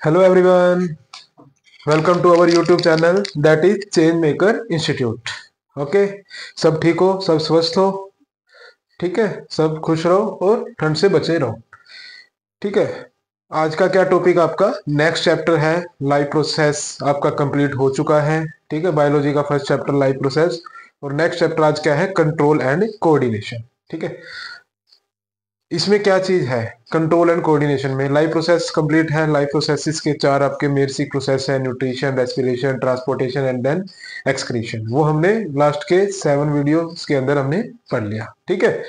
Hello everyone, welcome to our YouTube channel that is Change Maker Institute. Okay, सब ठीक हो, सब स्वस्थ हो, ठीक है, सब खुश रहो और ठंड से बचे रहो, ठीक है। आज का क्या टॉपिक आपका नेक्स्ट चैप्टर है, लाइफ प्रोसेस आपका कंप्लीट हो चुका है, ठीक है। बायोलॉजी का फर्स्ट चैप्टर लाइफ प्रोसेस और नेक्स्ट चैप्टर आज क्या है, कंट्रोल एंड कोऑर्डिनेशन, ठीक है। इसमें क्या चीज है, कंट्रोल एंड कोऑर्डिनेशन में लाइफ प्रोसेस कंप्लीट है। लाइफ प्रोसेसेस के चार आपके बेसिक प्रोसेस है, nutrition, respiration, transportation and then excretion. वो हमने लास्ट के 7 वीडियोस के अंदर हमने पढ़ लिया, ठीक है।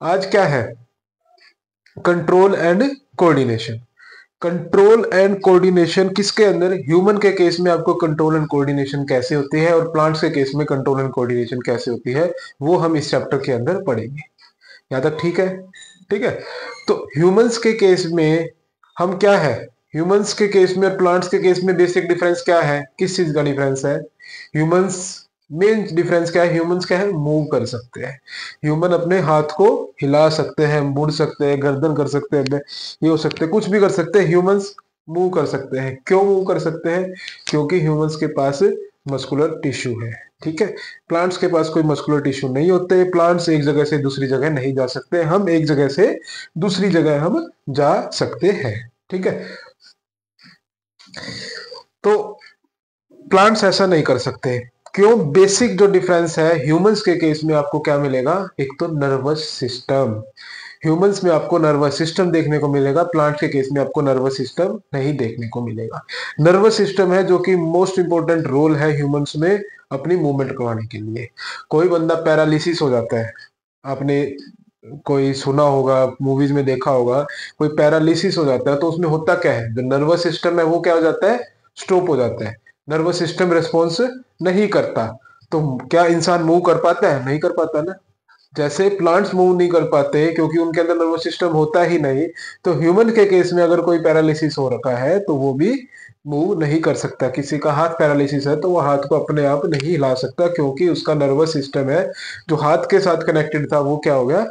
आज क्या है, control and coordination. Control and coordination किसके अंदर, ह्यूमन के केस में आपको कंट्रोल एंड कोऑर्डिनेशन कैसे होती है और प्लांट्स के केस में कंट्रोल एंड कोऑर्डिनेशन कैसे होती है, वो हम इस चैप्टर के अंदर पढ़ेंगे। यहाँ तक ठीक है, ठीक है। तो ह्यूमंस के केस में हम क्या है, ह्यूमंस के केस में और प्लांट्स के केस में बेसिक डिफरेंस क्या है, किस चीज का डिफरेंस है। ह्यूमंस मेन डिफरेंस क्या है, ह्यूमंस क्या है, मूव कर सकते हैं। ह्यूमन अपने हाथ को हिला सकते हैं, मुड़ सकते हैं, गर्दन कर सकते हैं, ये हो सकते हैं, कुछ भी कर सकते हैं। ह्यूमंस मूव कर सकते हैं। क्यों मूव कर सकते हैं, क्योंकि ह्यूमंस के पास मस्कुलर टिश्यू है, ठीक है। प्लांट्स के पास कोई मस्कुलर टिश्यू नहीं होते। प्लांट्स एक जगह से दूसरी जगह नहीं जा सकते, हम एक जगह से दूसरी जगह हम जा सकते हैं, ठीक है। तो प्लांट्स ऐसा नहीं कर सकते। क्यों, बेसिक जो डिफरेंस है, ह्यूमंस के केस में आपको क्या मिलेगा, एक तो नर्वस सिस्टम। ह्यूमंस में आपको नर्वस सिस्टम देखने को मिलेगा, प्लांट के केस में आपको नर्वस सिस्टम नहीं देखने को मिलेगा। नर्वस सिस्टम है जो कि मोस्ट इंपॉर्टेंट रोल है ह्यूमंस में अपनी मूवमेंट करवाने के लिए। कोई बंदा पैरालिसिस हो जाता है, आपने कोई सुना होगा, मूवीज में देखा होगा, कोई पैरालिसिस हो जाता है तो उसमें होता क्या है, जो नर्वस सिस्टम है वो क्या हो जाता है, स्टॉप हो जाता है। नर्वस सिस्टम रिस्पॉन्स नहीं करता, तो क्या इंसान मूव कर पाता है, नहीं कर पाता ना। जैसे प्लांट्स मूव नहीं कर पाते क्योंकि उनके अंदर नर्वस सिस्टम होता ही नहीं, तो ह्यूमन के केस में अगर कोई पैरालिसिस हो रखा है तो वो भी मूव नहीं कर सकता। किसी का हाथ पैरालिसिस है तो वो हाथ को अपने आप नहीं हिला सकता, क्योंकि उसका नर्वस सिस्टम है जो हाथ के साथ कनेक्टेड था वो क्या हो गया,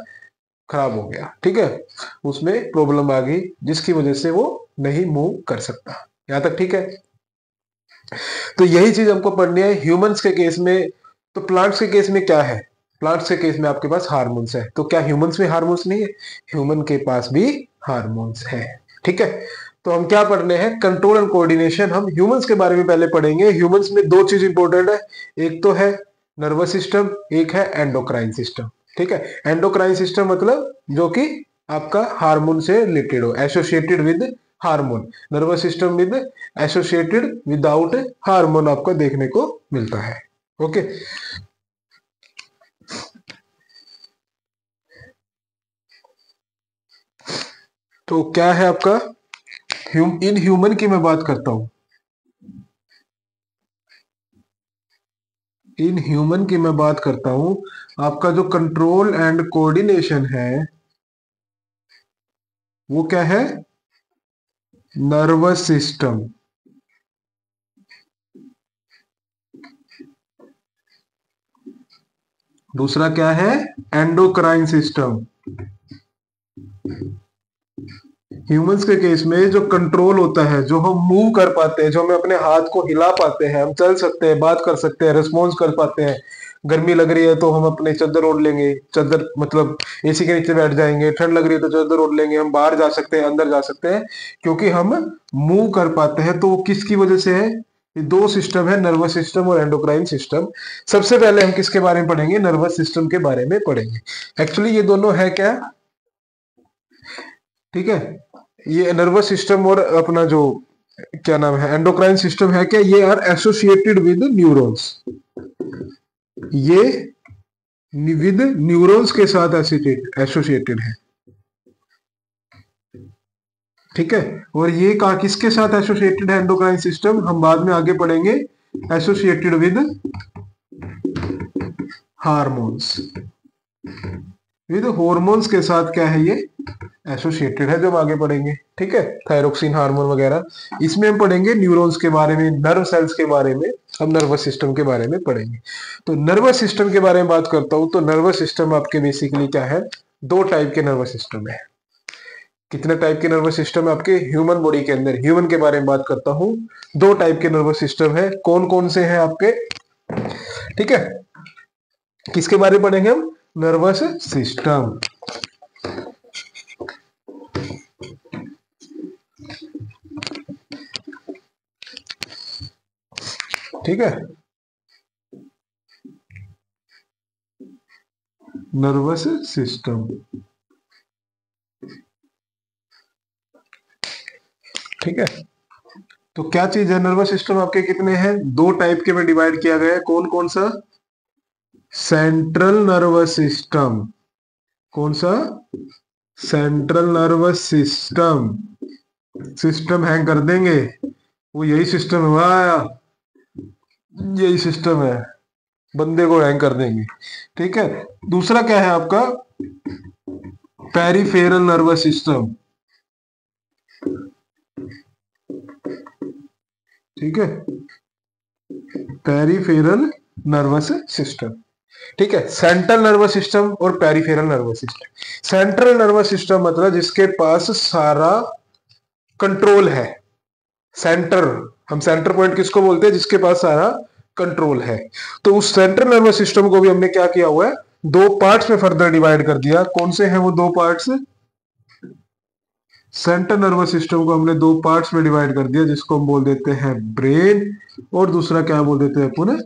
खराब हो गया, ठीक है। उसमें प्रॉब्लम आ गई जिसकी वजह से वो नहीं मूव कर सकता। यहां तक ठीक है। तो यही चीज हमको पढ़नी है ह्यूमंस के केस में। तो प्लांट्स के केस में क्या है, प्लांट्स के केस में आपके पास हार्मोन्स है, तो क्या ह्यूमंस में हार्मोन्स नहीं है, ह्यूमन के पास भी हार्मोन्स है, ठीक है। तो हम क्या पढ़ने हैं, कंट्रोल एंड कोऑर्डिनेशन। हम ह्यूमंस के बारे में पहले पढ़ेंगे। ह्यूमंस में दो चीज इंपॉर्टेंट है, एक तो है नर्वस सिस्टम, एक है एंडोक्राइन सिस्टम, ठीक है। एंडोक्राइन सिस्टम मतलब जो कि आपका हार्मोन से रिलेटेड हो, associated with hormone. Nervous system with associated without hormone आपको देखने को मिलता है, ओके। तो क्या है आपका इन ह्यूमन की मैं बात करता हूं, इन ह्यूमन की मैं बात करता हूं। आपका जो कंट्रोल एंड कोऑर्डिनेशन है वो क्या है, नर्वस सिस्टम। दूसरा क्या है, एंडोक्राइन सिस्टम। ह्यूमंस के केस में जो कंट्रोल होता है, जो हम मूव कर पाते हैं, जो हम अपने हाथ को हिला पाते हैं, हम चल सकते हैं, बात कर सकते हैं, रिस्पॉन्स कर पाते हैं। गर्मी लग रही है तो हम अपने चादर ओढ़ लेंगे, चादर मतलब एसी के नीचे बैठ जाएंगे। ठंड लग रही है तो चादर ओढ़ लेंगे, हम बाहर जा सकते हैं, अंदर जा सकते हैं, क्योंकि हम मूव कर पाते हैं। तो वो किसकी वजह से है, ये दो सिस्टम है, नर्वस सिस्टम और एंडोक्राइन सिस्टम। सबसे पहले हम किसके बारे में पढ़ेंगे, नर्वस सिस्टम के बारे में पढ़ेंगे। एक्चुअली ये दोनों है क्या, ठीक है। ये नर्वस सिस्टम और अपना जो क्या नाम है एंडोक्राइन सिस्टम है क्या, ये आर एसोसिएटेड विद न्यूरॉन्स। ये विद न्यूरॉन्स के साथ एसोसिएटेड है, ठीक है। और ये कहा किसके साथ एसोसिएटेड है, एंडोक्राइन सिस्टम, हम बाद में आगे पढ़ेंगे, associated with hormones. With hormones के साथ क्या है, ये एसोसिएटेड है, जो हम आगे पढ़ेंगे, ठीक है। थायरोक्सिन हार्मोन वगैरह, इसमें हम पढ़ेंगे न्यूरॉन्स के बारे में, नर्व सेल्स के बारे में, हम नर्वस सिस्टम के बारे में पढ़ेंगे। तो नर्वस सिस्टम के बारे में बात करता हूं, तो नर्वस सिस्टम आपके बेसिकली क्या है, दो टाइप के नर्वस सिस्टम है। कितने टाइप के नर्वस सिस्टम है आपके ह्यूमन बॉडी के अंदर? ह्यूमन के बारे में बात करता हूं। दो टाइप के नर्वस सिस्टम है। कौन कौन से हैं आपके? ठीक है, किसके बारे में पढ़ेंगे हम? Nervous system. ठीक है, नर्वस सिस्टम। ठीक है, तो क्या चीज है? नर्वस सिस्टम आपके कितने हैं? दो टाइप के में डिवाइड किया गया है। कौन कौन सा? Central nervous system. कौन सा? Central nervous system. System hang कर देंगे, वो यही सिस्टम है, वाह, यही सिस्टम है, बंदे को हैंग कर देंगे। ठीक है, दूसरा क्या है आपका? Peripheral nervous system. ठीक है, पेरिफेरल नर्वस सिस्टम। ठीक है, सेंट्रल नर्वस सिस्टम और peripheral nervous system. Central nervous system मतलब जिसके पास सारा कंट्रोल है। सेंटर, हम सेंटर पॉइंट किसको बोलते हैं? जिसके पास सारा कंट्रोल है। तो उस सेंट्रल नर्वस सिस्टम को भी हमने क्या किया हुआ है? दो पार्ट्स में फर्दर डिवाइड कर दिया। कौन से हैं वो दो पार्ट्स? सेंट्रल नर्वस सिस्टम को हमने दो पार्ट्स में डिवाइड कर दिया, जिसको हम बोल देते हैं ब्रेन, और दूसरा क्या बोल देते हैं अपन?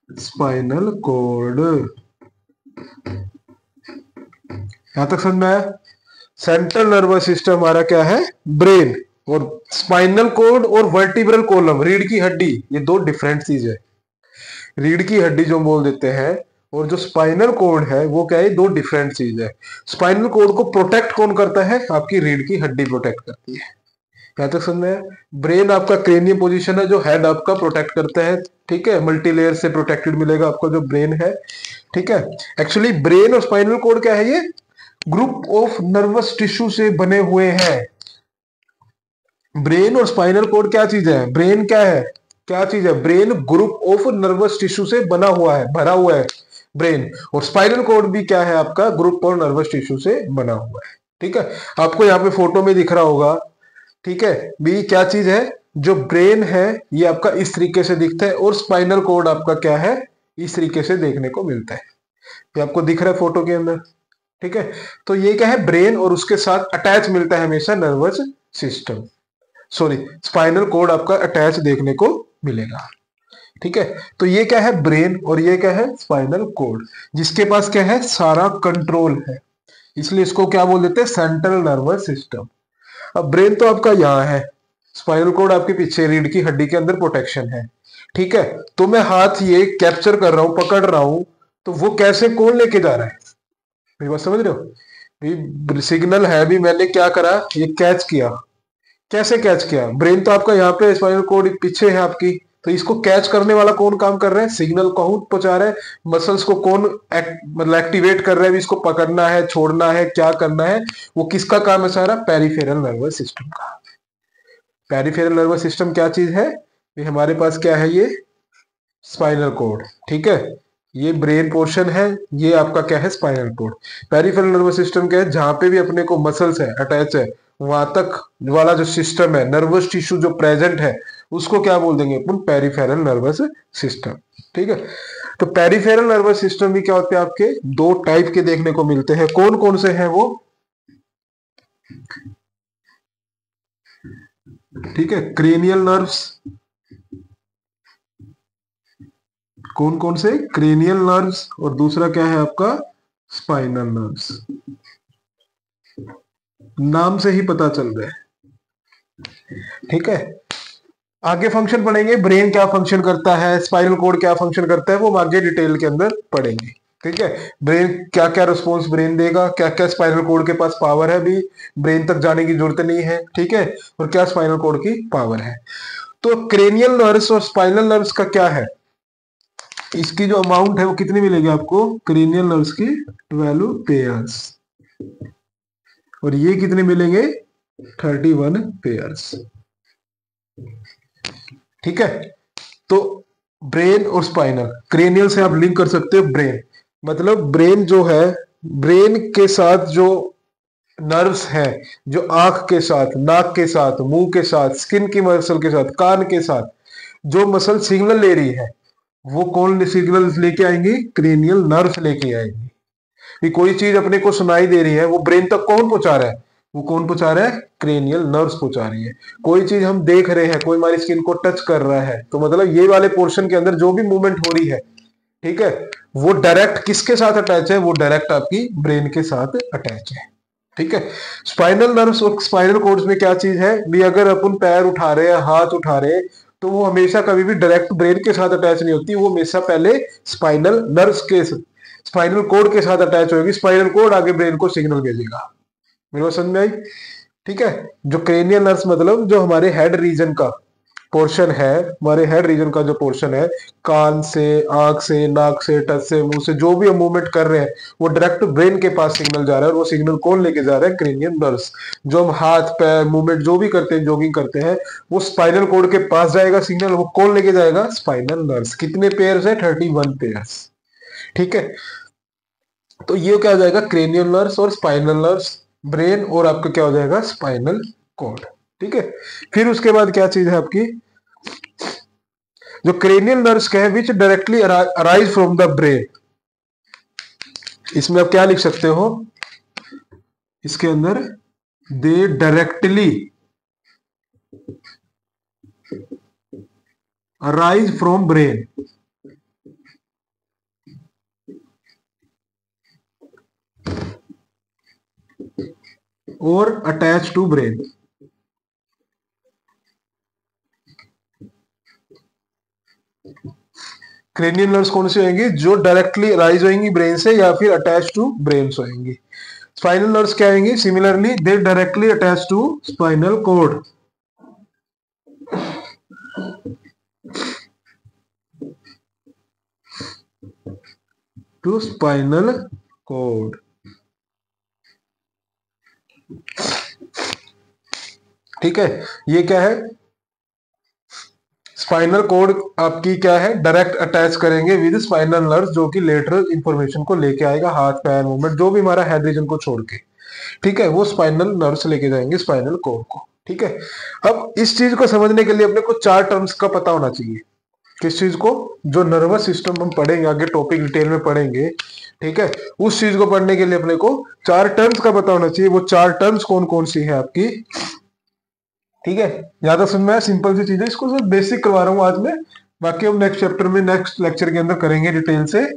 Spinal cord. यहां तक समझ में आया? सेंट्रल नर्वस सिस्टम हमारा क्या है? ब्रेन। और स्पाइनल कॉर्ड और वर्टिब्रल कॉलम, रीढ़ की हड्डी, ये दो डिफरेंट चीज है। रीढ़ की हड्डी जो बोल देते हैं, और जो स्पाइनल कॉर्ड है वो क्या है? दो डिफरेंट चीज है। स्पाइनल कॉर्ड को प्रोटेक्ट कौन करता है? आपकी रीढ़ की हड्डी प्रोटेक्ट करती है। यहाँ तक समझ में? ब्रेन आपका क्रेनियम पोजीशन है, जो हेड आपका प्रोटेक्ट करता है। ठीक है, मल्टी लेयर से प्रोटेक्टेड मिलेगा आपका जो ब्रेन है। ठीक है, एक्चुअली ब्रेन और स्पाइनल कॉर्ड क्या है? ये ग्रुप ऑफ नर्वस टिश्यू से बने हुए हैं। ब्रेन और स्पाइनल कॉर्ड क्या चीज है? ब्रेन क्या है? क्या चीज है? Brain group of nervous tissue से बना हुआ है, भरा हुआ है ब्रेन। और स्पाइनल कॉर्ड भी क्या है आपका? ग्रुप और नर्वस टिश्यू से बना हुआ है। ठीक है, आपको यहाँ पे फोटो में दिख रहा होगा। ठीक है, भी क्या चीज है? जो ब्रेन है ये आपका इस तरीके से दिखता है, और स्पाइनल कॉर्ड आपका क्या है? इस तरीके से देखने को मिलता है। ये आपको दिख रहा है फोटो के अंदर। ठीक है, तो ये क्या है? ब्रेन, और उसके साथ अटैच मिलता है हमेशा nervous system, sorry spinal cord आपका अटैच देखने को मिलेगा। ठीक है, तो ये क्या है? ब्रेन, और ये क्या है? स्पाइनल कॉर्ड, जिसके पास क्या है? सारा कंट्रोल है। इसलिए इसको क्या बोल देते हैं? Central nervous system. अब ब्रेन तो आपका यहाँ है, स्पाइनल कॉर्ड आपके पीछे रीढ़ की हड्डी के अंदर प्रोटेक्शन है। ठीक है, तो मैं हाथ ये कैप्चर कर रहा हूं, पकड़ रहा हूं, तो वो कैसे, कौन लेके जा रहा है? मेरी बात समझ रहे हो? भी सिग्नल है, भी मैंने क्या करा? ये कैच किया। कैसे कैच किया? ब्रेन तो आपका यहाँ पे, स्पाइनल कॉर्ड पीछे है आपकी, तो इसको कैच करने वाला कौन काम कर रहा है? सिग्नल को कौन पहुंचा रहा है? मसल्स को कौन मतलब एक्टिवेट कर रहा है? इसको पकड़ना है, छोड़ना है, क्या करना है? वो किसका काम है सारा? पेरिफेरल नर्वस सिस्टम का। पेरिफेरल नर्वस सिस्टम क्या चीज है? ये हमारे पास क्या है? ये स्पाइनल कॉर्ड। ठीक है, ये ब्रेन पोर्शन है, ये आपका क्या है? Spinal cord. Peripheral nervous system क्या है? जहां पे भी अपने को मसल्स है, अटैच है, वहां तक वाला जो सिस्टम है, नर्वस टिश्यू जो प्रेजेंट है, उसको क्या बोल देंगे अपन? Peripheral nervous system. ठीक है, तो पेरिफेरल नर्वस सिस्टम भी क्या होते हैं आपके? दो टाइप के देखने को मिलते हैं। कौन कौन से हैं वो? ठीक है, क्रेनियल नर्व्स। कौन कौन से? क्रेनियल नर्व्स, और दूसरा क्या है आपका? Spinal nerves. नाम से ही पता चल रहा है। ठीक है, आगे फंक्शन पढ़ेंगे, ब्रेन क्या फंक्शन करता है, स्पाइनल कॉर्ड क्या फंक्शन करता है, वो हम आगे डिटेल के अंदर पढ़ेंगे। ठीक है, ब्रेन क्या क्या रिस्पॉन्स ब्रेन देगा, क्या क्या स्पाइनल कॉर्ड के पास पावर है, भी ब्रेन तक जाने की जरूरत नहीं है। ठीक है, और क्या स्पाइनल कॉर्ड की पावर है। तो क्रेनियल नर्व्स और स्पाइनल नर्व्स का क्या है? इसकी जो अमाउंट है वो कितनी मिलेगी आपको? क्रेनियल नर्व्स की 12 पेयर्स, और ये कितने मिलेंगे? 31 पेयर्स। ठीक है, तो ब्रेन और स्पाइनल, क्रेनियल से आप लिंक कर सकते हो ब्रेन, मतलब ब्रेन जो है, ब्रेन के साथ जो नर्व्स हैं जो आंख के साथ, नाक के साथ, मुंह के साथ, स्किन की मसल के साथ, कान के साथ जो मसल सिग्नल ले रही है, वो कौन सिग्नल लेके आएंगी? क्रेनियल नर्व्स लेके आएंगी। कि कोई चीज अपने को सुनाई दे रही है, वो ब्रेन तक कौन पहुंचा रहा है? वो कौन पहुंचा रहा है? क्रेनियल नर्व्स पहुंचा रही है। कोई चीज हम देख रहे हैं, कोई हमारी स्किन को टच कर रहा है, तो मतलब ये वाले पोर्शन के अंदर जो भी मूवमेंट हो रही है, ठीक है, वो डायरेक्ट किसके साथ अटैच है? वो डायरेक्ट आपकी ब्रेन के साथ अटैच है। ठीक है। स्पाइनल नर्व्स और स्पाइनल कोड्स में क्या चीज है भी, अगर अपन पैर उठा रहे हैं, हाथ उठा रहे हैं, तो वो हमेशा कभी भी डायरेक्ट ब्रेन के साथ अटैच नहीं होती, वो हमेशा पहले स्पाइनल नर्व्स के, स्पाइनल कोड के साथ अटैच होगी। स्पाइनल कोड आगे ब्रेन को सिग्नल भेजेगा। मेरे को समझ में आई? ठीक है। जो क्रेनियल नर्व्स मतलब जो हमारे हेड रीजन का पोर्शन है, हमारे हेड रीजन का जो पोर्शन है, कान से, आंख से, नाक से, टच से, मुंह से, जो भी हम मूवमेंट कर रहे हैं, वो डायरेक्ट ब्रेन के पास सिग्नल जा रहा है। और वो सिग्नल कौन लेके जा रहा है? Cranial nerves. जो हम हाथ पैर मूवमेंट जो भी करते हैं, जॉगिंग करते हैं, वो स्पाइनल कोड के पास जाएगा सिग्नल। वो कौन लेके जाएगा? Spinal nerves. कितने पेयर्स है? 31 पेयर्स। ठीक है। तो ये क्या हो जाएगा? क्रेनियल नर्व्स और स्पाइनल नर्व्स, ब्रेन और आपका क्या हो जाएगा? Spinal cord. ठीक है। फिर उसके बाद क्या चीज है आपकी? जो क्रेनियल नर्व्स के हैं which directly arise from the brain. इसमें आप क्या लिख सकते हो इसके अंदर? They directly arise from brain और attach to brain. Cranial nerves कौन सी होंगी? जो डायरेक्टली अराइज होंगी ब्रेन से या फिर अटैच टू ब्रेन होंगी। स्पाइनल नर्व्स क्या होंगी? Similarly they directly attach to spinal cord, to spinal cord. ठीक है। ये क्या है? स्पाइनल कोड आपकी क्या है? डायरेक्ट अटैच करेंगे विद स्पाइनल नर्व, जो कि लेटरल इंफॉर्मेशन को लेके आएगा, हाथ पैर मूवमेंट जो भी हमारा हेड रीजन को छोड़ के। ठीक है। वो स्पाइनल नर्व से लेके जाएंगे स्पाइनल कोड को। ठीक है। अब इस चीज को समझने के लिए अपने को चार टर्म्स का पता होना चाहिए। किस चीज को? जो नर्वस सिस्टम हम पढ़ेंगे आगे, टॉपिक डिटेल में पढ़ेंगे, ठीक है, उस चीज को पढ़ने के लिए अपने को चार टर्म्स का पता होना चाहिए। वो चार टर्म्स कौन कौन सी है आपकी? ठीक है। ज्यादा समझ में आया? सिंपल सी चीज है, इसको सिर्फ बेसिक करवा रहा हूँ आज में। बाकी हम नेक्स्ट चैप्टर में, नेक्स्ट लेक्चर के अंदर करेंगे डिटेल से।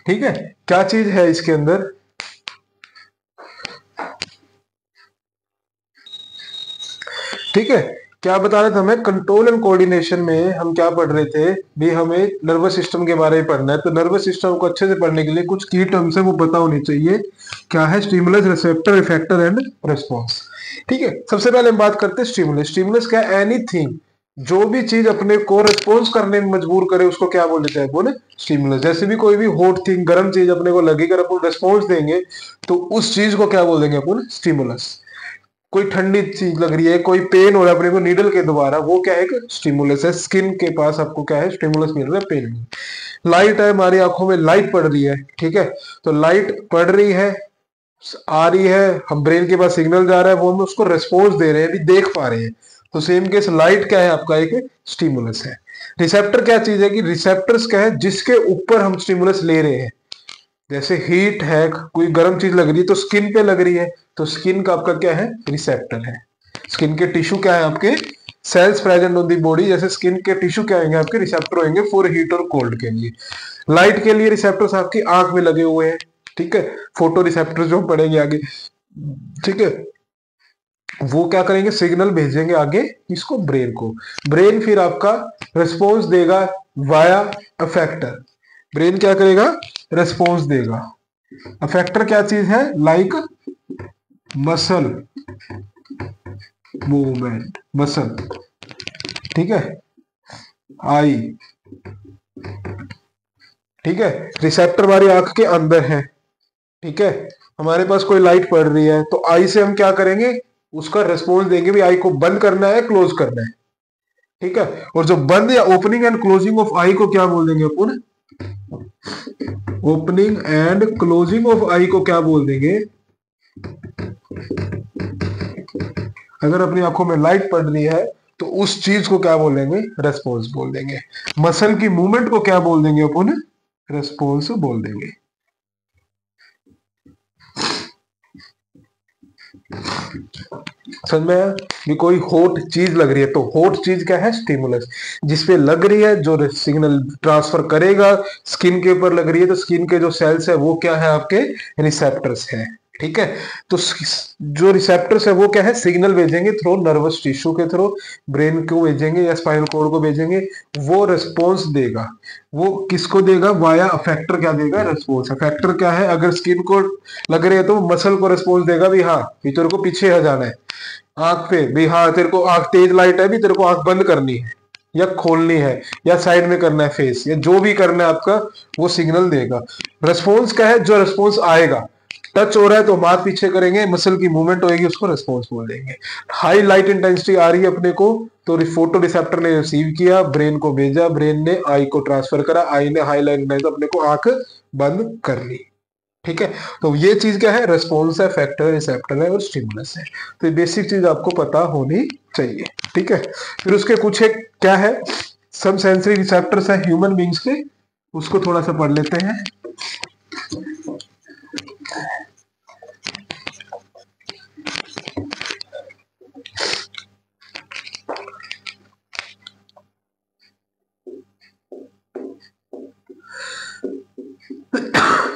ठीक है, क्या चीज है इसके अंदर? ठीक है, क्या बता रहे थे हमें? कंट्रोल एंड कोऑर्डिनेशन में हम क्या पढ़ रहे थे भी? हमें नर्वस सिस्टम के बारे में पढ़ना है, तो नर्वस सिस्टम को अच्छे से पढ़ने के लिए कुछ की टर्म्स है वो पता होनी चाहिए। क्या है? Stimulus, receptor, effector and response. ठीक है, सबसे पहले हम बात करते हैं स्टिमुलस। स्टिमुलस क्या? एनीथिंग, जो भी चीज अपने को रिस्पॉन्स करने में मजबूर करे उसको क्या बोल देते हैं अपन? स्टिमुलस। जैसे भी कोई भी हॉट थिंग, गर्म चीज अपने को लगेगी, अगर अपन रिस्पॉन्स देंगे तो उस चीज को क्या बोल देंगे अपन? स्टिमुलस। कोई ठंडी चीज लग रही है, कोई पेन हो रहा है अपने को नीडल के द्वारा, वो क्या है? एक स्टिमुलस है। स्किन के पास आपको क्या है? स्टिमुलस मिल रहा है, पेन में। लाइट है, हमारी आंखों में लाइट पड़ रही है, ठीक है, तो लाइट पड़ रही है, आ रही है, हम ब्रेन के पास सिग्नल जा रहा है, वो हम उसको रेस्पॉन्स दे रहे हैं, अभी देख पा रहे हैं। तो सेम केस लाइट क्या है आपका? एक स्टिमुलस है। रिसेप्टर क्या चीज है? कि रिसेप्टर्स क्या है? जिसके ऊपर हम स्टिमुलस ले रहे हैं। जैसे हीट है, कोई गर्म चीज लग रही है तो स्किन पे लग रही है, तो स्किन का आपका क्या है? रिसेप्टर है। स्किन के टिश्यू क्या है आपके? Cells present on the body. जैसे स्किन के टिश्यू क्या होंगे आपके? रिसेप्टर होंगे फॉर हीट और कोल्ड के लिए। लाइट के लिए रिसेप्टर्स आपकी आंख में लगे हुए हैं, ठीक है, फोटो रिसेप्टर जो पड़ेंगे आगे, ठीक है, वो क्या करेंगे? सिग्नल भेजेंगे आगे किसको? ब्रेन को। ब्रेन फिर आपका रिस्पॉन्स देगा वाया अफेक्टर। ब्रेन क्या करेगा? रिस्पॉन्स देगा। अफेक्टर क्या चीज है? लाइक मसल मूवमेंट, मसल, ठीक है, आई, ठीक है। रिसेप्टर हमारी आंख के अंदर है, ठीक है। हमारे पास कोई लाइट पड़ रही है तो आई से हम क्या करेंगे? उसका रिस्पॉन्स देंगे भी, आई को बंद करना है, क्लोज करना है, ठीक है। और जो बंद या ओपनिंग एंड क्लोजिंग ऑफ आई को क्या बोल देंगे अपन? ओपनिंग एंड क्लोजिंग ऑफ आई को क्या बोल देंगे? अगर अपनी आंखों में लाइट पड़ रही है तो उस चीज को क्या बोल देंगे? रेस्पॉन्स बोल देंगे। मसल की मूवमेंट को क्या बोल देंगे अपन? रेस्पॉन्स बोल देंगे। समझ में आया? कि कोई हॉट चीज लग रही है तो हॉट चीज क्या है? स्टिमुलस। जिसपे लग रही है, जो सिग्नल ट्रांसफर करेगा, स्किन के ऊपर लग रही है तो स्किन के जो सेल्स है वो क्या है आपके? रिसेप्टर्स है, ठीक है। तो जो रिसेप्टर्स है वो क्या है? सिग्नल भेजेंगे थ्रू नर्वस टिश्यू के थ्रू, ब्रेन को भेजेंगे या स्पाइनल कॉर्ड को भेजेंगे, वो रिस्पॉन्स देगा। वो किसको देगा? वाया अफेक्टर क्या देगा? रिस्पॉन्स। अफेक्टर क्या है? अगर स्किन को लग रही है तो मसल को रिस्पॉन्स देगा भी, हाँ भी तेरे को पीछे आ जाना है। आंख पे भी, हाँ तेरे को आंख तेज लाइट है भी, तेरे को आंख बंद करनी है या खोलनी है या साइड में करना है फेस, या जो भी करना है आपका, वो सिग्नल देगा। रिस्पॉन्स क्या है? जो रिस्पॉन्स आएगा, टच हो रहा है तो हम हाथ पीछे करेंगे, मसल की मूवमेंट होगी, उसको रिस्पॉन्स बोल देंगे। हाई लाइट इंटेंसिटी आ रही है अपने को, तो फोटो रिसेप्टर ने रिसीव किया, ब्रेन को भेजा, ब्रेन ने आई को ट्रांसफर करा, आई ने हाई लाइट इंटेंसिटी अपने को आंख बंद कर ली, ठीक है। तो ये चीज क्या है? रेस्पॉन्स है, फैक्टर है, रिसेप्टर है और स्टिमुलस है। तो ये बेसिक चीज आपको पता होनी चाहिए, ठीक है। फिर उसके कुछ एक क्या है? सब सेंसरी रिसेप्टर्स है ह्यूमन बींग्स के, उसको थोड़ा सा पढ़ लेते हैं।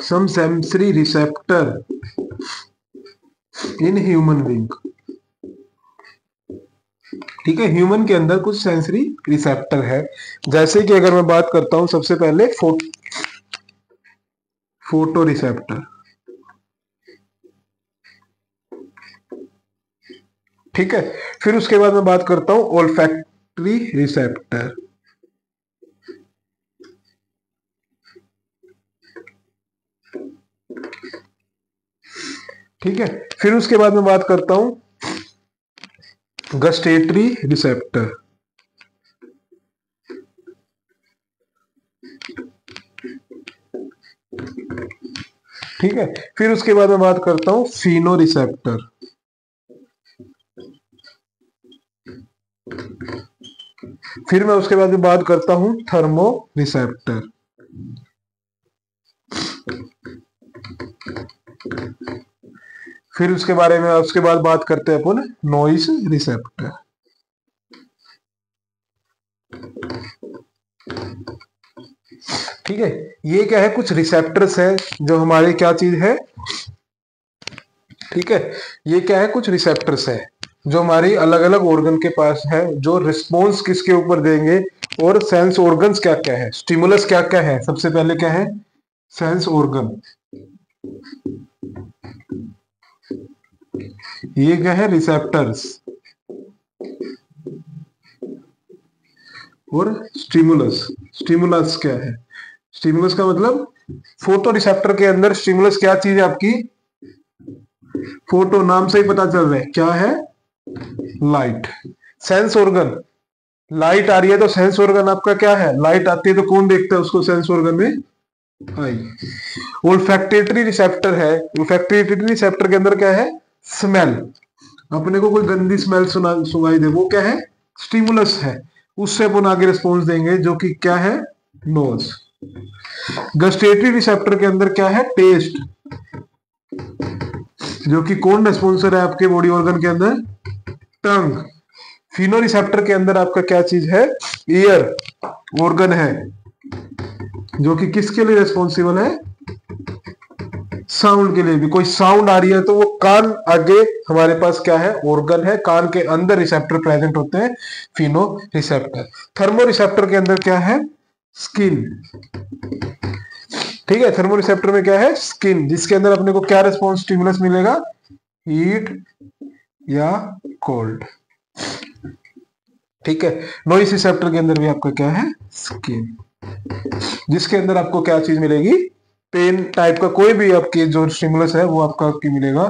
some sensory receptor in human being, ठीक है। ह्यूमन के अंदर कुछ सेंसरी रिसेप्टर है। जैसे कि अगर मैं बात करता हूं सबसे पहले फोटो रिसेप्टर, ठीक है। फिर उसके बाद मैं बात करता हूं ओल्फैक्टरी रिसेप्टर, ठीक है। फिर उसके बाद मैं बात करता हूं गस्टेटरी रिसेप्टर, ठीक है। फिर उसके बाद मैं बात करता हूं फिनो रिसेप्टर, फिर मैं उसके बाद में बात करता हूं थर्मो रिसेप्टर, फिर उसके बारे में उसके बाद बात करते हैं अपन नॉइस रिसेप्टर। ठीक है, ये क्या है, कुछ रिसेप्टर्स है जो हमारे क्या चीज है, ठीक है, ये क्या है, कुछ रिसेप्टर्स है जो हमारी अलग अलग ऑर्गन के पास है, जो रिस्पॉन्स किसके ऊपर देंगे, और सेंस ऑर्गन्स क्या क्या है, स्टिमुलस क्या क्या है, सबसे पहले क्या है, सेंस ऑर्गन, ये क्या है, रिसेप्टर्स, और स्टिमुलस, स्टिमुलस क्या है, स्टिमुलस का मतलब फोटो रिसेप्टर के अंदर स्टिमुलस क्या चीज है आपकी, फोटो नाम से ही पता चल रहा है क्या है, लाइट। सेंस ऑर्गन, लाइट आ रही है तो सेंस ऑर्गन आपका क्या है, लाइट आती है तो कौन देखता है उसको सेंस ऑर्गन में, आई। ओल्फैक्टेटरी रिसेप्टर है, ओल्फैक्टेटरी रिसेप्टर के अंदर क्या है, स्मेल, अपने को कोई गंदी स्मेल सुनाई दे, वो क्या है, स्टिमुलस है, उससे अपन आगे रिस्पॉन्स देंगे जो कि क्या है, नोज। गस्टेटरी रिसेप्टर के अंदर क्या है, टेस्ट, जो कि कौन रेस्पॉन्सर है आपके बॉडी ऑर्गन के अंदर, टंग। फिनो रिसेप्टर के अंदर आपका क्या चीज है, ईयर ऑर्गन है, जो कि किसके लिए रेस्पॉन्सिबल है, साउंड के लिए भी, कोई साउंड आ रही है तो वो कान आगे हमारे पास क्या है, ऑर्गन है, कान के अंदर रिसेप्टर प्रेजेंट होते हैं, फिनो रिसेप्टर। थर्मो रिसेप्टर के अंदर क्या है, स्किन, ठीक है, थर्मो रिसेप्टर में क्या है, स्किन, जिसके अंदर अपने को क्या रेस्पॉन्स स्टिमुलस मिलेगा, हीट या कोल्ड, ठीक है। नॉइस रिसेप्टर के अंदर भी आपका क्या है, स्किन, जिसके अंदर आपको क्या चीज मिलेगी, पेन टाइप का कोई भी आपकी जो स्टिमुलस है वो आपकी मिलेगा,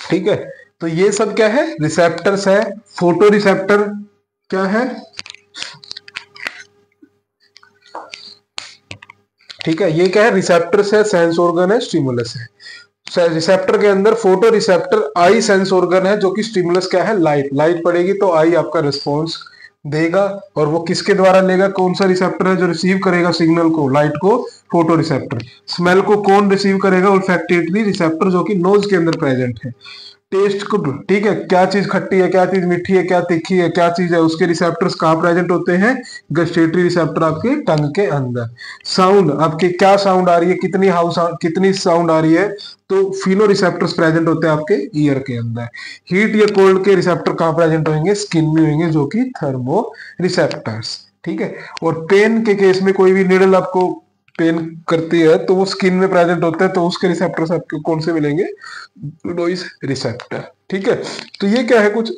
ठीक है। तो ये सब क्या है, रिसेप्टर्स है। फोटो रिसेप्टर क्या है, ठीक है, ये क्या है, रिसेप्टर्स है, सेंस ऑर्गन है, स्टिमुलस है। रिसेप्टर के अंदर photo receptor, I sense organ है, जो कि स्टिमुलस क्या है, लाइट, लाइट पड़ेगी तो आई आपका रिस्पॉन्स देगा, और वो किसके द्वारा लेगा, कौन सा रिसेप्टर है जो रिसीव करेगा सिग्नल को, लाइट को, फोटो रिसेप्टर। स्मेल को कौन रिसीव करेगा, ओल्फैक्टेटरी रिसेप्टर, जो कि नोज के अंदर प्रेजेंट है। टेस्ट को, ठीक है, क्या चीज खट्टी है, क्या चीज मीठी है, क्या तीखी है, क्या चीज है, उसके रिसेप्टर्स कहाँ प्रेजेंट होते हैं, गस्टेटरी रिसेप्टर आपके टंग के अंदर। साउंड, आपके क्या साउंड आ रही है, कितनी साउंड आ रही है, तो फिनो रिसेप्टर्स प्रेजेंट होते हैं आपके ईयर के अंदर। हीट या कोल्ड के रिसेप्टर कहाँ प्रेजेंट होंगे, स्किन में होंगे, जो कि थर्मो रिसेप्टर्स, ठीक है। और पेन के केस में कोई भी निडल आपको पेन करती है तो वो स्किन में प्रेजेंट होता है, तो उसके रिसेप्टर्स आपको कौन से मिलेंगे, नॉइस रिसेप्टर, ठीक है। तो ये क्या है, कुछ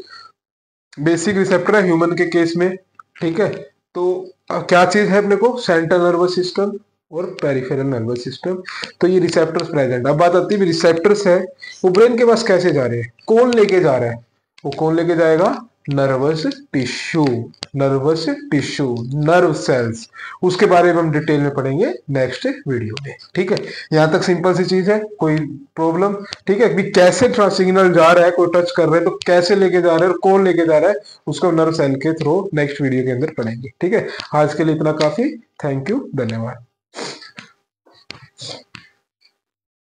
बेसिक रिसेप्टर है ह्यूमन के केस में, ठीक है। तो क्या चीज है अपने को, सेंट्रल नर्वस सिस्टम और पेरिफेरल नर्वस सिस्टम, तो ये रिसेप्टर्स प्रेजेंट। अब बात आती है रिसेप्टर्स है, वो ब्रेन के पास कैसे जा रहे हैं, कौन लेके जा रहा है, वो कौन लेके जाएगा, nervous tissue, nervous tissue, nerve cells, उसके बारे में हम डिटेल में पढ़ेंगे नेक्स्ट वीडियो में, ठीक है। यहां तक सिंपल सी चीज है, कोई प्रॉब्लम, ठीक है, कि कैसे सिग्नल जा रहा है, कोई टच कर रहे हैं तो कैसे लेके जा रहे हैं और कौन लेके जा रहा है, उसको नर्व सेल के थ्रू नेक्स्ट वीडियो के अंदर पढ़ेंगे, ठीक है। आज के लिए इतना काफी, थैंक यू, धन्यवाद।